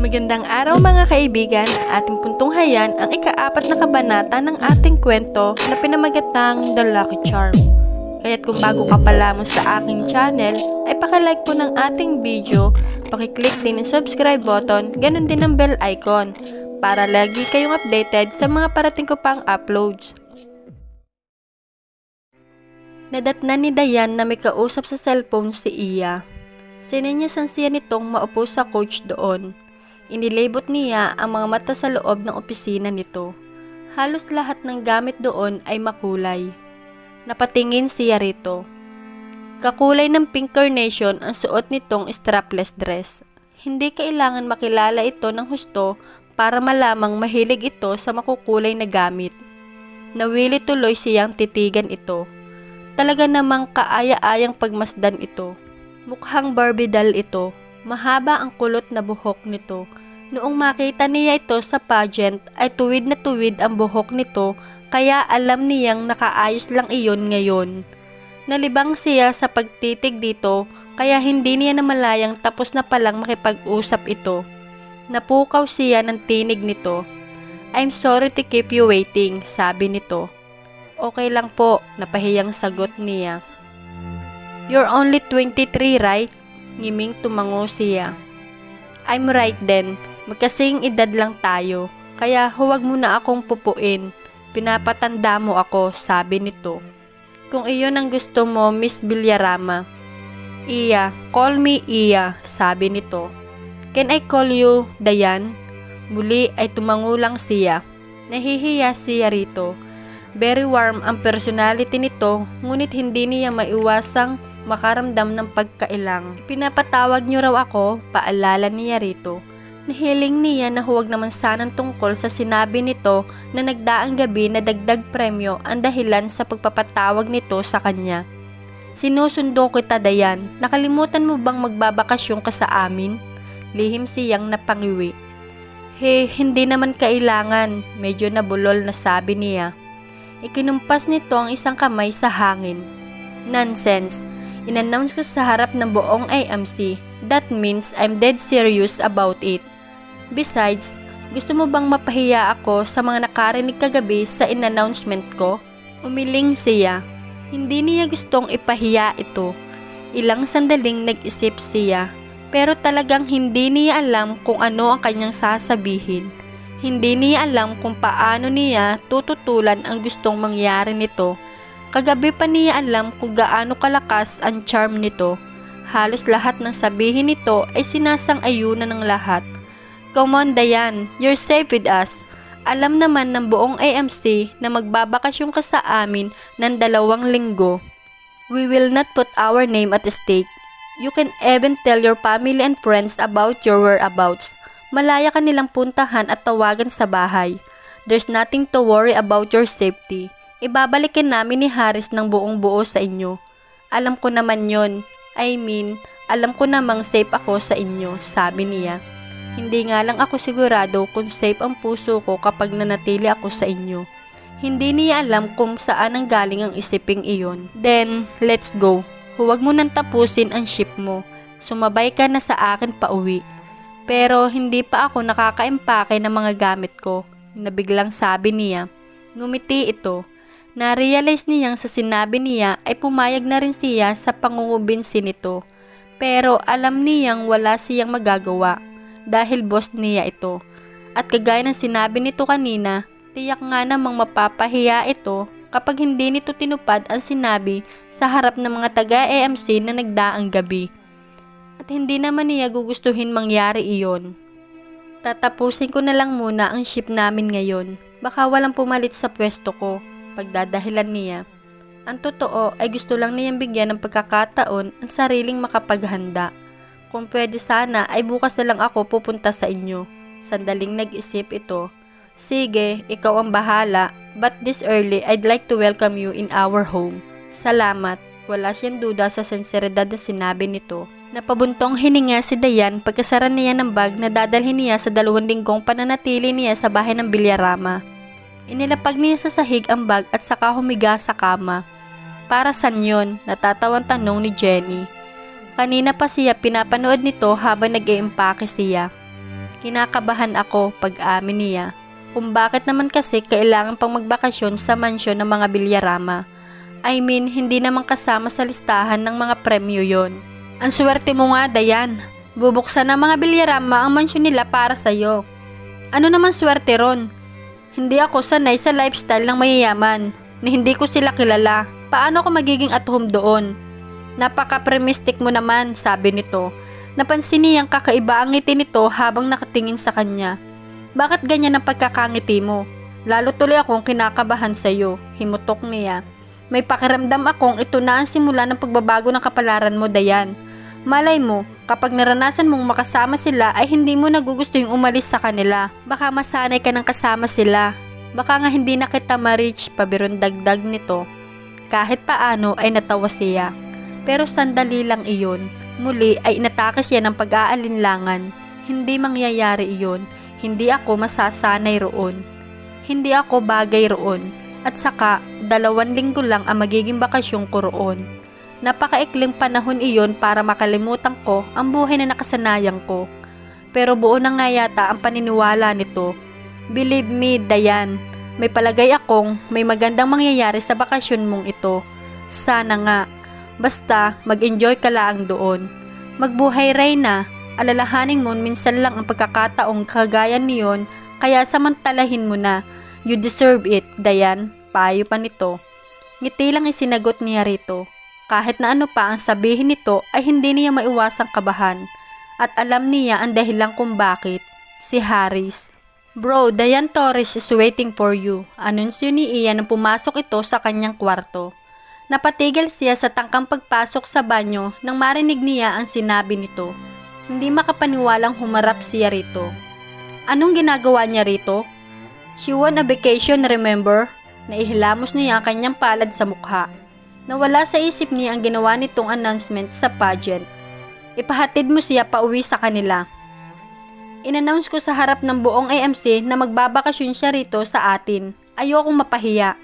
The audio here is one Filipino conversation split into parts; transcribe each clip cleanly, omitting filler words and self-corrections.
Magandang araw mga kaibigan, ating puntunghayan ang ika-4 na kabanata ng ating kwento na pinamagatang The Lucky Charm. Kaya't kung bago ka pa lamang sa aking channel, ay pakilike po ng ating video, pakiclick din ang subscribe button, ganun din ang bell icon, para lagi kayong updated sa mga parating ko pang uploads. Nadatnan ni Dayan na may kausap sa cellphone si Iya. Sinenyasan siya nitong maupo sa couch doon. Inilibot niya ang mga mata sa loob ng opisina nito. Halos lahat ng gamit doon ay makulay. Napatingin siya rito. Kakulay ng pink carnation ang suot nitong strapless dress. Hindi kailangan makilala ito ng husto para malamang mahilig ito sa makukulay na gamit. Nawili tuloy siyang titigan ito. Talaga namang kaaya-ayang pagmasdan ito. Mukhang Barbie doll ito. Mahaba ang kulot na buhok nito. Noong makita niya ito sa pageant ay tuwid na tuwid ang buhok nito, kaya alam niyang nakaayos lang iyon ngayon. Nalibang siya sa pagtitig dito, kaya hindi niya namalayang tapos na palang makipag-usap ito. Napukaw siya ng tinig nito. "I'm sorry to keep you waiting," sabi nito. "Okay lang po," napahiyang sagot niya. "You're only 23, right?" Ngiming tumango siya. "I'm right then. Magkasing edad lang tayo. Kaya huwag mo na akong pupuin. Pinapatanda mo ako," sabi nito. "Kung iyon ang gusto mo, Miss Villarama." "Iya, call me Iya," sabi nito. "Can I call you Dayan?" Muli ay tumango lang siya. Nahihiya siya rito. Very warm ang personality nito, ngunit hindi niya maiwasang makaramdam ng pagkailang. "Pinapatawag niyo raw ako," paalala niya rito. Nahiling niya na huwag naman sanang tungkol sa sinabi nito na nagdaang gabi na dagdag premyo ang dahilan sa pagpapatawag nito sa kanya. "Sinusundo kita, Dayan. Nakalimutan mo bang magbabakasyon ka sa amin?" Lihim siyang napangiwi. Hindi naman kailangan," medyo nabulol na sabi niya. Ikinumpas nito ang isang kamay sa hangin. "Nonsense. In-announce ko sa harap ng buong AMC. That means I'm dead serious about it. Besides, gusto mo bang mapahiya ako sa mga nakarinig kagabi sa in-announcement ko?" Umiling siya. Hindi niya gustong ipahiya ito. Ilang sandaling nag-isip siya, pero talagang hindi niya alam kung ano ang kanyang sasabihin. Hindi niya alam kung paano niya tututulan ang gustong mangyari nito. Kagabi pa niya alam kung gaano kalakas ang charm nito. Halos lahat ng sabihin nito ay sinasang-ayunan ng lahat. "Come on, Dayan, you're safe with us. Alam naman ng buong AMC na magbabakasyon ka sa amin ng 2 linggo. We will not put our name at stake. You can even tell your family and friends about your whereabouts. Malaya ka nilang puntahan at tawagan sa bahay. There's nothing to worry about your safety. Ibabalikin namin ni Haris ng buong buo sa inyo. Alam ko naman yon. Alam ko namang safe ako sa inyo," sabi niya. "Hindi nga lang ako sigurado kung safe ang puso ko kapag nanatili ako sa inyo." Hindi niya alam kung saan ang galing ang isiping iyon. "Then, let's go. Huwag mo nang tapusin ang ship mo. Sumabay ka na sa akin pauwi." "Pero hindi pa ako nakaka-empake ng mga gamit ko," nabiglang sabi niya. Ngumiti ito. Na-realize niyang sa sinabi niya ay pumayag na rin siya sa pangungubinsi nito. Pero alam niyang wala siyang magagawa dahil boss niya ito. At kagaya ng sinabi nito kanina, tiyak nga namang mapapahiya ito kapag hindi nito tinupad ang sinabi sa harap ng mga taga-AMC na nagdaang gabi. At hindi naman niya gugustuhin mangyari iyon. "Tatapusin ko na lang muna ang ship namin ngayon. Baka walang pumalit sa pwesto ko," pagdadahilan niya. Ang totoo ay gusto lang niyang bigyan ng pagkakataon ang sariling makapaghanda. "Kung pwede sana ay bukas na lang ako pupunta sa inyo." Sandaling nag-isip ito. "Sige, ikaw ang bahala, but this early I'd like to welcome you in our home." "Salamat." Wala siyang duda sa sinseridad na sinabi nito. Napabuntong hininga si Dayan pagkasara niya ng bag na dadalhin niya sa 2 linggong pananatili niya sa bahay ng Villarama. Inilapag niya sa sahig ang bag at saka humiga sa kama. "Para saan yun?" natatawang tanong ni Jenny. Kanina pa siya pinapanood nito habang nag-iimpake siya. Kinakabahan ako pag-amin niya. Kung bakit naman kasi kailangan pang magbakasyon sa mansyon ng mga Bilyarama. I mean, hindi naman kasama sa listahan ng mga premyo yon. Ang swerte mo nga, Dayan. Bubuksan ng mga Bilyarama ang mansyon nila para sa'yo. Ano naman swerte ron? Hindi ako sanay sa lifestyle ng mayayaman na hindi ko sila kilala. Paano ako magiging at home doon? Napaka-premistic mo naman, sabi nito. Napansin niyang kakaiba ang ngiti nito habang nakatingin sa kanya. Bakit ganyan ang pagkakangiti mo? Lalo tuloy akong kinakabahan sa iyo, himutok niya. May pakiramdam akong ito na ang simula ng pagbabago ng kapalaran mo, Dayan. Malay mo, kapag naranasan mong makasama sila ay hindi mo nagugusto yung umalis sa kanila. Baka masanay ka ng kasama sila. Baka nga hindi na kita ma-reach, pabirong dagdag nito. Kahit paano ay natawa siya. Pero sandali lang iyon. Muli ay inatake siya ng pag-aalinlangan. Hindi mangyayari iyon. Hindi ako masasanay roon. Hindi ako bagay roon. At saka, 2 linggo lang ang magiging bakasyon ko roon. Napakaikling panahon iyon para makalimutan ko ang buhay na nakasanayan ko. Pero buo na nga yata ang paniniwala nito. Believe me, Dayan, may palagay akong may magandang mangyayari sa bakasyon mong ito. Sana nga. Basta, mag-enjoy ka lang doon. Magbuhay, Reyna. Alalahanin mo minsan lang ang pagkakataong kagaya niyon, kaya samantalahin mo na. You deserve it, Dayan. Payo pa nito. Ngiti lang isinagot niya rito. Kahit na ano pa ang sabihin nito ay hindi niya maiwasang kabahan. At alam niya ang dahilan kung bakit. Si Haris. Bro, Dayan Torres is waiting for you. Anunsyo ni Ian nang pumasok ito sa kanyang kwarto. Napatigil siya sa tangkang pagpasok sa banyo nang marinig niya ang sinabi nito. Hindi makapaniwalang humarap siya rito. Anong ginagawa niya rito? She won a vacation, remember? Naihilamos niya ang kanyang palad sa mukha. Nawala sa isip niya ang ginawa nitong announcement sa pageant. Ipahatid mo siya pauwi sa kanila. In-announce ko sa harap ng buong AMC na magbabakasyon siya rito sa atin. Ayokong mapahiya.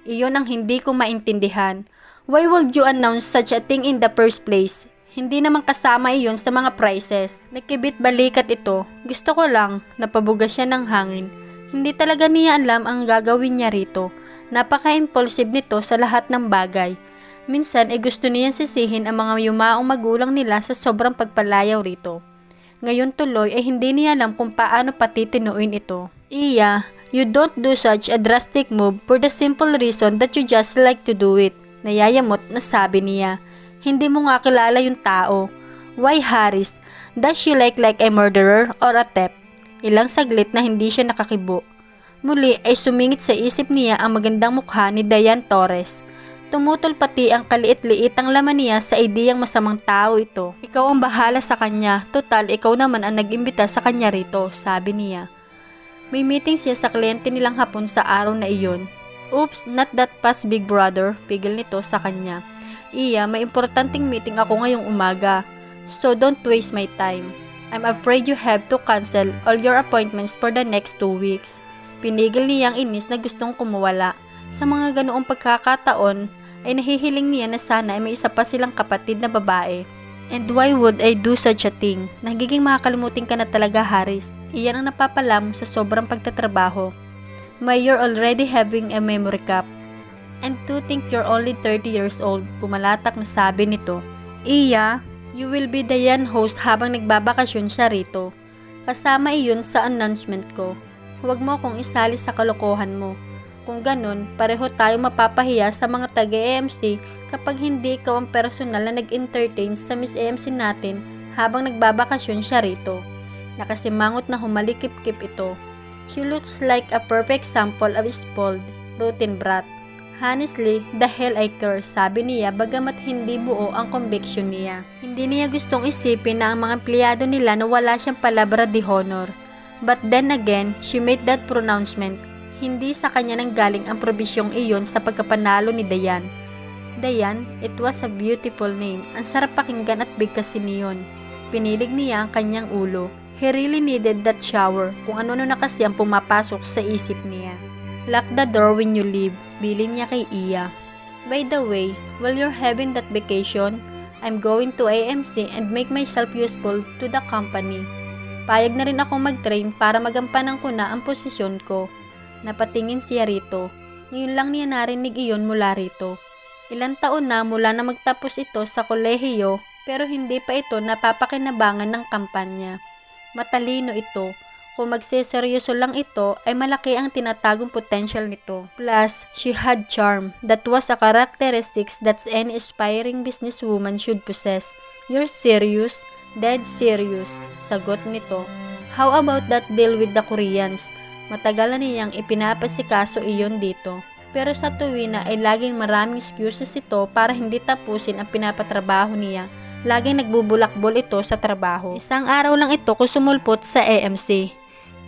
Iyon ang hindi ko maintindihan. Why would you announce such a thing in the first place? Hindi naman kasama iyon sa mga prizes. Nakibit balikat ito. Gusto ko lang, napabuga siya ng hangin. Hindi talaga niya alam ang gagawin niya rito. Napaka-impulsive nito sa lahat ng bagay. Minsan ay gusto niyang sisihin ang mga yumaong magulang nila sa sobrang pagpalayaw rito. Ngayon tuloy ay hindi niya alam kung paano patitinuin ito. Iya, you don't do such a drastic move for the simple reason that you just like to do it. Nayayamot na sabi niya. Hindi mo nga kilala yung tao. Why Haris? Does she like a murderer or a theft? Ilang saglit na hindi siya nakakibo. Muli ay sumingit sa isip niya ang magandang mukha ni Dayan Torres. Tumutol pati ang kaliit-liitang laman niya sa ideyang masamang tao ito. Ikaw ang bahala sa kanya. Total, ikaw naman ang nag-imbita sa kanya rito, sabi niya. May meeting siya sa kliyente nilang hapon sa araw na iyon. Oops, not that fast, big brother. Pigil nito sa kanya. Iya, may importanteng meeting ako ngayong umaga. So don't waste my time. I'm afraid you have to cancel all your appointments for the next 2 weeks. Pinigil niyang inis na gustong kumuwala. Sa mga ganoong pagkakataon, ay nahihiling niya na sana ay may isa pa silang kapatid na babae. And why would I do such a thing? Nagiging makakalimutin ka na talaga, Haris. Iyan ang napapala mo sa sobrang pagtatrabaho. May you're already having a memory cap. And to think you're only 30 years old, pumalatak na sabi nito. Iya, you will be the yan host habang nagbabakasyon siya rito. Kasama iyon sa announcement ko. Huwag mo akong isali sa kalokohan mo. Kung ganun, pareho tayo mapapahiya sa mga taga-AMC kapag hindi ikaw ang personal na nag-entertain sa Miss AMC natin habang nagbabakasyon siya rito. Nakasimangot na humalikip-kip ito. She looks like a perfect sample of spoiled, rotten brat. Honestly, the hell I care, sabi niya bagamat hindi buo ang conviction niya. Hindi niya gustong isipin na ang mga empleyado nila na wala siyang palabra de honor. But then again, she made that pronouncement. Hindi sa kanya nang galing ang probisyong iyon sa pagkapanalo ni Dayan. Dayan, it was a beautiful name. Ang sarap pakinggan at bigkasin niyon. Pinilig niya ang kanyang ulo. He really needed that shower. Kung ano na kasi ang pumapasok sa isip niya. Lock the door when you leave. Bilin niya kay Iya. By the way, while you're having that vacation, I'm going to AMC and make myself useful to the company. Payag na rin akong mag-train para magampanan ko na ang posisyon ko. Napatingin siya rito. Ngayon lang niya narinig iyon mula rito. Ilang taon na mula na magtapos ito sa kolehiyo pero hindi pa ito napapakinabangan ng kampanya. Matalino ito. Kung magseseryoso lang ito ay malaki ang tinatagong potential nito. Plus, she had charm. That was a characteristics that any aspiring businesswoman should possess. You're serious? Dead serious, sagot nito. How about that deal with the Koreans? Matagal na niyang ipinapasikaso iyon dito. Pero sa tuwi na ay laging maraming excuses ito para hindi tapusin ang pinapatrabaho niya. Laging nagbubulakbol ito sa trabaho. Isang araw lang ito kung sumulpot sa AMC.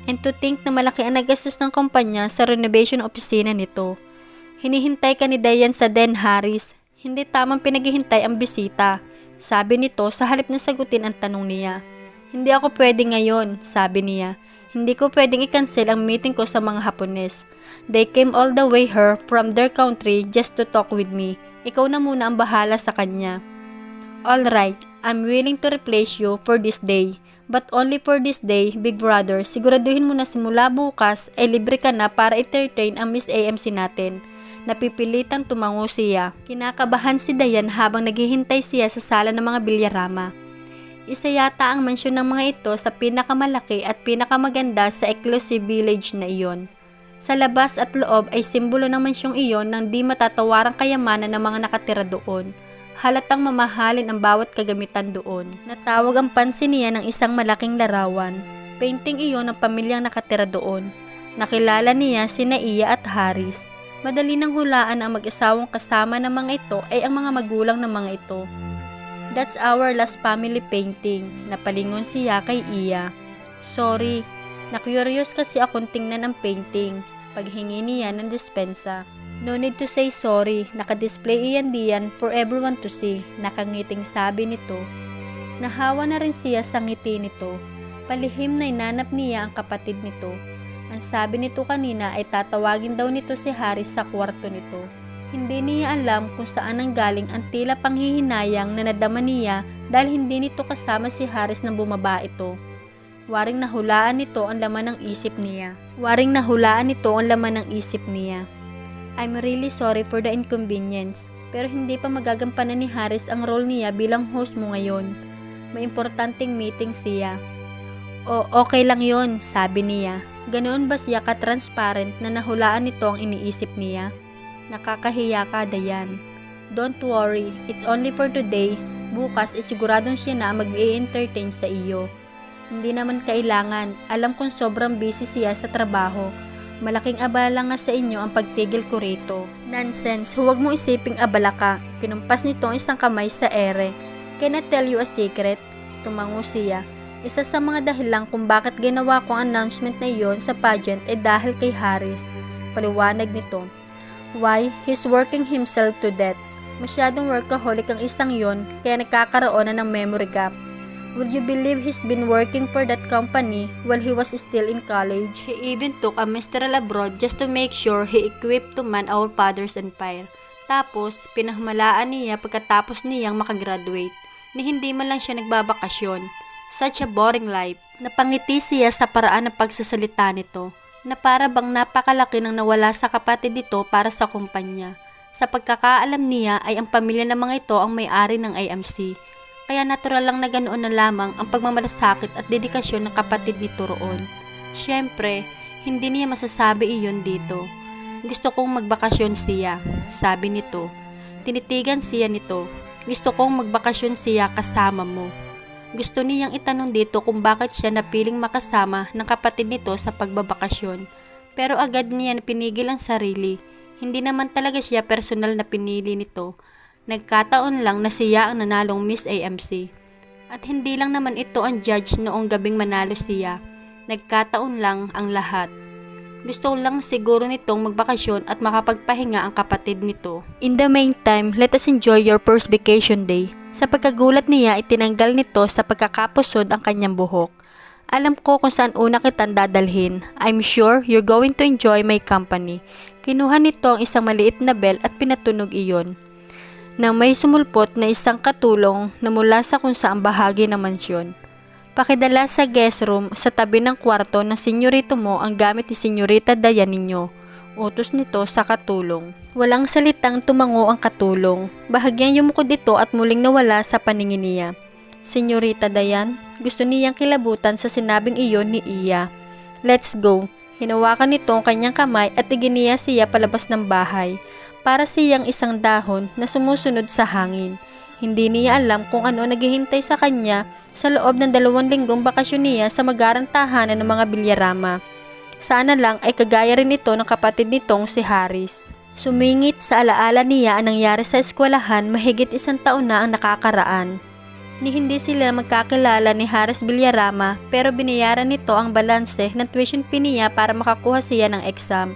And to think na malaki ang nagastos ng kumpanya sa renovation opisina nito. Hinihintay ka ni Dayan sa Den Harris. Hindi tamang pinaghihintay ang bisita. Sabi nito sa halip na sagutin ang tanong niya. Hindi ako pwede ngayon, sabi niya. Hindi ko pwedeng i-cancel ang meeting ko sa mga Hapones. They came all the way here from their country just to talk with me. Ikaw na muna ang bahala sa kanya. Alright, I'm willing to replace you for this day. But only for this day, Big Brother, siguraduhin mo na simula bukas ay libre ka na para entertain ang Miss AMC natin. Napipilitang tumango siya. Kinakabahan si Dayan habang naghihintay siya sa sala ng mga bilyarama. Isa yata ang mansyon ng mga ito sa pinakamalaki at pinakamaganda sa exclusive village na iyon. Sa labas at loob ay simbolo ng mansyong iyon ng di matatawarang kayamanan ng mga nakatira doon. Halatang mamahalin ang bawat kagamitan doon. Natawag ang pansin niya ng isang malaking larawan. Painting iyon ng pamilyang nakatira doon. Nakilala niya sina Iya at Haris. Madali nang hulaan ang mag-asawang kasama ng mga ito ay ang mga magulang ng mga ito. That's our last family painting. Napalingon siya kay Iya. Sorry, na-curious kasi akong tingnan ang painting. Paghingi niya ng dispensa. No need to say sorry, nakadisplay iyan diyan for everyone to see. Nakangiting sabi nito. Nahawa na rin siya sa ngiti nito. Palihim na inanap niya ang kapatid nito. Ang sabi nito kanina ay tatawagin daw nito si Haris sa kwarto nito. Hindi niya alam kung saan nanggaling ang tila panghihinayang na nadama niya dahil hindi nito kasama si Haris nang bumaba ito. Waring nahulaan nito ang laman ng isip niya. I'm really sorry for the inconvenience, pero hindi pa magagampanan ni Haris ang role niya bilang host mo ngayon. May importanteng meeting siya. O okay lang yon, sabi niya. Ganoon ba siya ka-transparent na nahulaan nito ang iniisip niya? Nakakahiya ka, Dayan. Don't worry, it's only for today. Bukas isiguradong siya na mag-i-entertain sa iyo. Hindi naman kailangan. Alam kong sobrang busy siya sa trabaho. Malaking abala nga sa inyo ang pagtigil ko rito. Nonsense, huwag mo isiping abala ka. Kinumpas nito ang isang kamay sa ere. Can I tell you a secret? Tumango siya. Isa sa mga dahilan kung bakit ginawa ko ang announcement na iyon sa pageant ay dahil kay Haris. Paliwanag nito. Why? He's working himself to death. Masyadong workaholic ang isang yon kaya nagkakaroon na ng memory gap. Would you believe he's been working for that company while he was still in college? He even took a semestral abroad just to make sure he equipped to man our father's empire. Tapos, pinahmalaan niya pagkatapos niyang makagraduate ni hindi man lang siya nagbabakasyon. Such a boring life. Napangiti siya sa paraan ng pagsasalita nito na para bang napakalaki ng nawala sa kapatid nito para sa kumpanya. Sa pagkakaalam niya ay ang pamilya ng mga ito ang may-ari ng IMC. Kaya natural lang na ganoon na lamang ang pagmamalasakit at dedikasyon ng kapatid nito roon. Siyempre, hindi niya masasabi iyon dito. Gusto kong magbakasyon siya, sabi nito. Tinitigan siya nito. Gusto kong magbakasyon siya kasama mo. Gusto niyang itanong dito kung bakit siya napiling makasama ng kapatid nito sa pagbabakasyon. Pero agad niya pinigil ang sarili. Hindi naman talaga siya personal na pinili nito. Nagkataon lang na siya ang nanalong Miss AMC. At hindi lang naman ito ang judge noong gabing manalo siya. Nagkataon lang ang lahat. Gusto lang siguro nitong magbakasyon at makapagpahinga ang kapatid nito. In the meantime, let us enjoy your first vacation day. Sa pagkagulat niya, itinanggal nito sa pagkakapusod ang kanyang buhok. Alam ko kung saan una kitang dadalhin. I'm sure you're going to enjoy my company. Kinuha nito ang isang maliit na bell at pinatunog iyon. Nang may sumulpot na isang katulong na mula sa kung saang bahagi ng mansyon. Pakidala sa guest room sa tabi ng kwarto ng senyorito mo ang gamit ni Senyorita Dayan ninyo. Utos nito sa katulong. Walang salitang tumango ang katulong. Bahagyang yumukod ito at muling nawala sa paningin niya. Senyorita Dayan, gusto niyang kilabutan sa sinabing iyon ni Iya. Let's go. Hinawakan nito ang kanyang kamay at iginiya siya palabas ng bahay. Para siyang isang dahon na sumusunod sa hangin. Hindi niya alam kung ano naghihintay sa kanya sa loob ng 2 linggong bakasyon niya sa magarang tahanan ng mga bilyarama. Sana lang ay kagaya rin ito ng kapatid nitong si Haris. Sumingit sa alaala niya ang nangyari sa eskwelahan mahigit 1 taon na ang nakakaraan. Ni hindi sila magkakilala ni Haris Villarama pero binayaran nito ang balanse ng tuition fee niya para makakuha siya ng exam.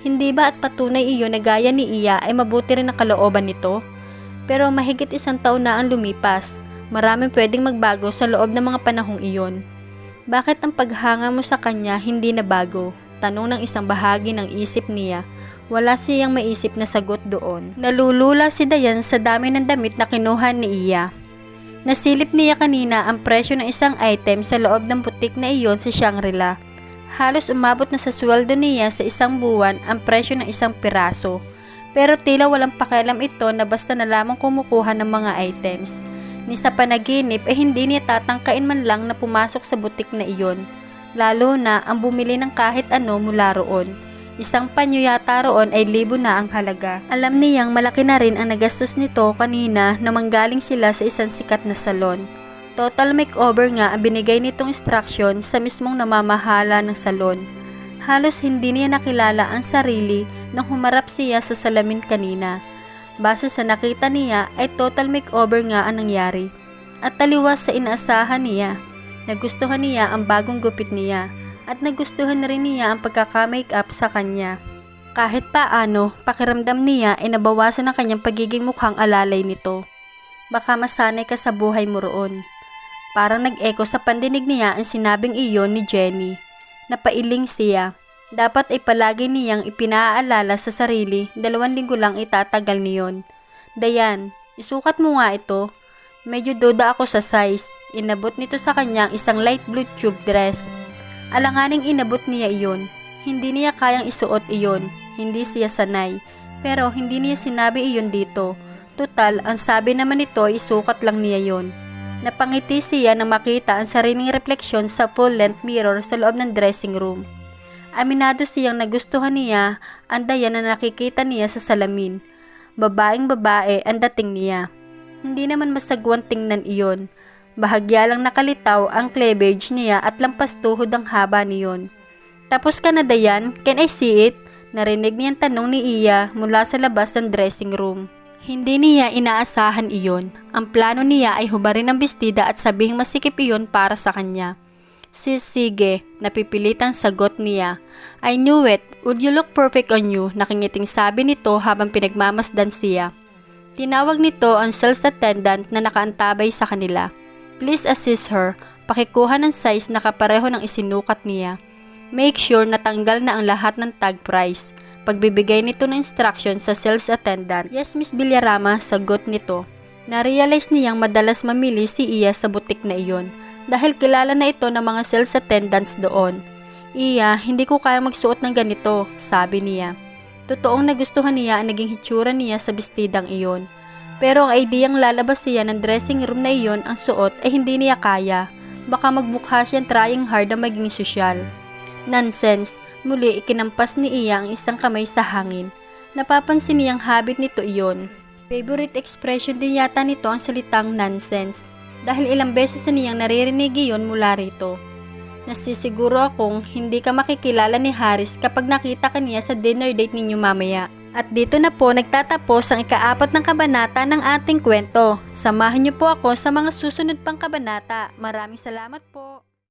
Hindi ba at patunay iyon na gaya ni Iya ay mabuti rin ang kalooban nito? Pero mahigit 1 taon na ang lumipas. Maraming pwedeng magbago sa loob ng mga panahong iyon. Bakit ang paghanga mo sa kanya hindi na bago? Tanong ng isang bahagi ng isip niya. Wala siyang maisip na sagot doon. Nalulula si Dayan sa dami ng damit na kinuha ni Iya. Nasilip niya kanina ang presyo ng isang item sa loob ng butik na iyon sa Shangri-La. Halos umabot na sa sweldo niya sa isang buwan ang presyo ng isang piraso. Pero tila walang pakialam ito na basta na lamang kumukuha ng mga items. Ni sa panaginip ay hindi niya tatangkain man lang na pumasok sa butik na iyon. Lalo na ang bumili ng kahit ano mula roon. Isang panyo yata roon ay 1,000 na ang halaga. Alam niyang malaki na rin ang nagastos nito kanina na manggaling sila sa isang sikat na salon. Total makeover nga ang binigay nitong instruction sa mismong namamahala ng salon. Halos hindi niya nakilala ang sarili nang humarap siya sa salamin kanina. Base sa nakita niya ay total makeover nga ang nangyari. At taliwas sa inaasahan niya. Nagustuhan niya ang bagong gupit niya at nagustuhan na rin niya ang pagkaka-makeup sa kanya. Kahit paano, pakiramdam niya ay nabawasan ang kanyang pagiging mukhang alalay nito. Baka masanay ka sa buhay mo roon. Parang nag-echo sa pandinig niya ang sinabing iyon ni Jenny. Napailing siya. Dapat ay palagi niyang ipinaalala sa sarili, 2 linggo lang itatagal niyon. Dayan, isukat mo nga ito. Medyo duda ako sa size. Inabot nito sa kanya isang light blue tube dress. Alanganing inabot niya iyon. Hindi niya kayang isuot iyon. Hindi siya sanay. Pero hindi niya sinabi iyon dito. Tutal, ang sabi naman nito ay isukat lang niya yon. Napangiti siya nang makita ang sariling refleksyon sa full-length mirror sa loob ng dressing room. Aminado siyang nagustuhan niya ang Dayan na nakikita niya sa salamin. Babaeng babae ang dating niya. Hindi naman masagwan tingnan iyon. Bahagya lang nakalitaw ang cleavage niya at lampas tuhod ang haba niyon. Tapos ka na Dayan? Can I see it? Narinig niyang tanong ni Iya mula sa labas ng dressing room. Hindi niya inaasahan iyon. Ang plano niya ay hubarin ang bestida at sabihing masikip iyon para sa kanya. Sige, napipilitang sagot niya. I knew it. Would you look perfect on you? Nakingiting sabi nito habang pinagmamasdan siya. Tinawag nito ang sales attendant na nakaantabay sa kanila. Please assist her. Pakikuha ng size na kapareho ng isinukat niya. Make sure na tanggal na ang lahat ng tag price. Pagbibigay nito ng instruction sa sales attendant. Yes, Miss Villarama, sagot nito. Narealize niyang madalas mamili si Iya sa butik na iyon. Dahil kilala na ito ng mga sales attendants doon. Iya, hindi ko kaya magsuot ng ganito, sabi niya. Totoong nagustuhan niya ang naging hitsura niya sa bestidang iyon. Pero ang ideyang lalabas siya ng dressing room na iyon ang suot ay hindi niya kaya. Baka magmukha siyang trying hard na maging sosyal. Nonsense, muli ikinampas ni Iya ang isang kamay sa hangin. Napapansin niyang habit nito iyon. Favorite expression din yata nito ang salitang nonsense. Dahil ilang beses na niyang naririnig iyon mula rito. Nasisiguro akong hindi ka makikilala ni Haris kapag nakita ka niya sa dinner date ninyo mamaya. At dito na po nagtatapos ang ika-4 ng kabanata ng ating kwento. Samahan niyo po ako sa mga susunod pang kabanata. Maraming salamat po.